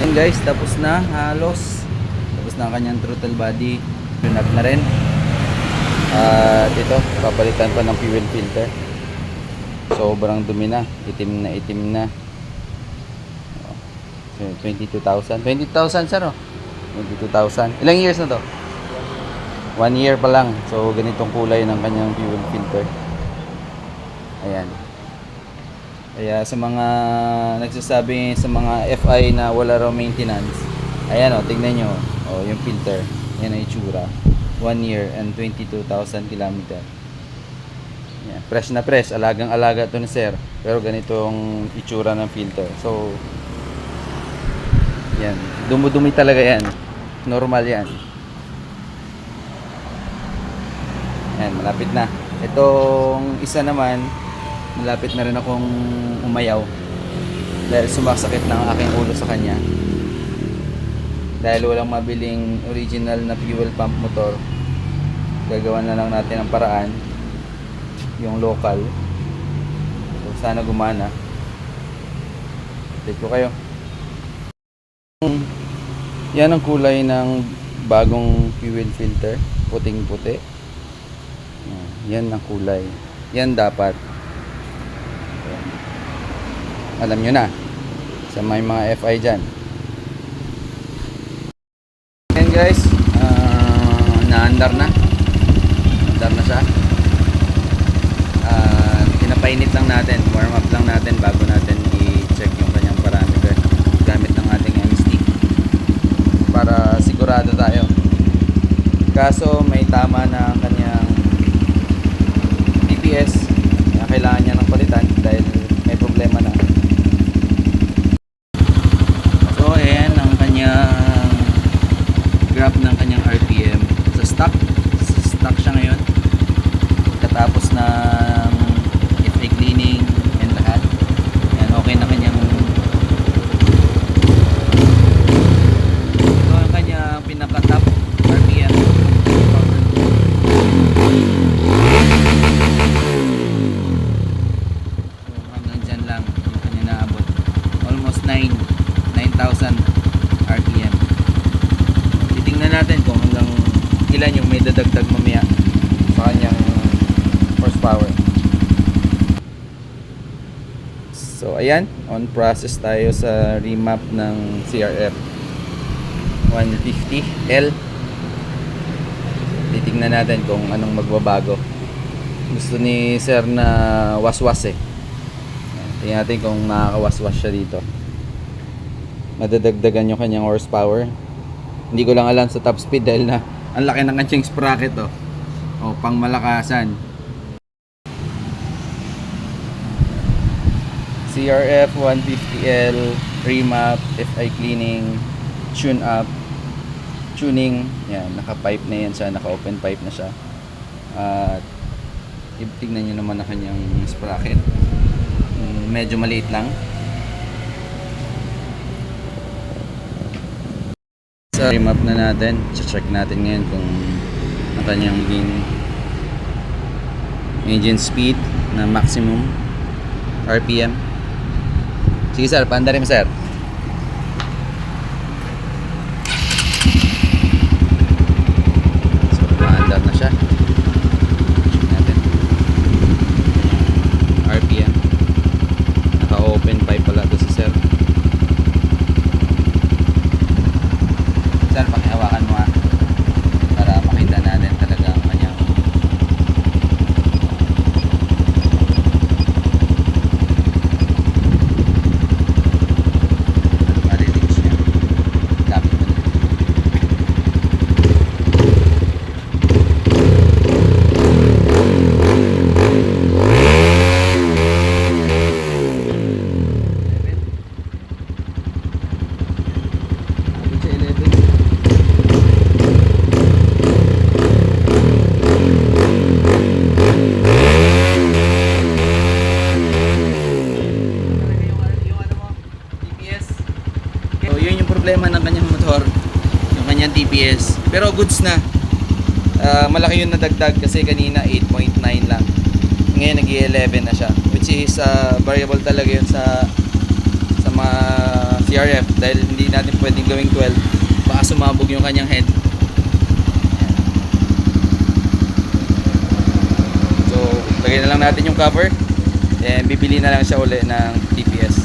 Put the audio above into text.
Ayan guys, tapos na halos. Tapos na ang kanyang throttle body. Tune up na rin. At ito, papalitan pa ng fuel filter. Sobrang dumi na. Itim na itim na. 22,000. 20,000 sir, oh. 22,000. Ilang years na to? 1 year pa lang. So ganitong kulay ng kanyang fuel filter. Ayan. Kaya sa mga nagsasabi sa mga FI na wala raw maintenance, ayan o, tingnan nyo, o, yung filter, yan ang itsura, 1 year and 22,000 kilometer. Ayan, fresh na fresh, alagang alaga to ni sir, pero ganitong itsura ng filter. So yan, dumudumi talaga yan, normal yan. Ayan, malapit na. Itong isa naman, malapit na rin akong umayaw dahil sumasakit na ang aking ulo sa kanya dahil walang mabiling original na fuel pump motor. Gagawa na lang natin ang paraan, yung local. So sana gumana. Update ko kayo. Yan ang kulay ng bagong fuel filter, puting puti. Yan ang kulay, yan dapat. Alam nyo na sa may mga FI dyan. Ayan guys, naandar na siya. Pinapainit lang natin, warm up lang natin bago natin i-check yung kanyang parameter gamit ng ating MST para sigurado tayo. Kaso may tama na ang kanyang TPS, kailangan niya ng palitan dahil may problema na. Graph ng kanyang RPM sa stock siya ngayon katapos ng FA cleaning and lahat. Yan, okay na kanyang ito ang kanyang pinaka top RPM. So, hanggang dyan lang yung kanya naabot, almost 9,000 RPM. Tingnan natin kung hanggang ilan yung may dadagdag mamaya sa kanyang horsepower. So ayan, on process tayo sa remap ng CRF 150L. Titingnan natin kung anong magbabago. Gusto ni sir na waswas eh. Tingnan natin kung makakawaswas siya dito. Madadagdagan yung kanyang horsepower. Hindi ko lang alam sa top speed dahil na ang laki ng kanyang sprocket, oh. O, pang malakasan. CRF 150L remap, FI cleaning, tune up, tuning. Yan, naka-pipe na yan siya, naka-open pipe na siya. At tignan nyo naman ang kanyang sprocket. Medyo maliit lang. Sa remap na natin, check natin ngayon kung ang kanyang engine speed na maximum RPM. Sige sir, paanda rin sir. So, paandar na siya. Check natin RPM. Naka-open pipe pala ito si sir. Sir, pakihawakan mo para makita natin talaga ang kanyang marinig siya. Lapit mo na. Problema ng kanyang motor, yung kanyang TPS, pero goods na. Malaki yung nadagdag kasi kanina 8.9 lang, ngayon nag-11 na siya, which is variable talaga yun sa mga CRF dahil hindi natin pwedeng gawing 12, baka sumabog yung kanyang head. So lagay na lang natin yung cover and bibili na lang siya uli ng TPS.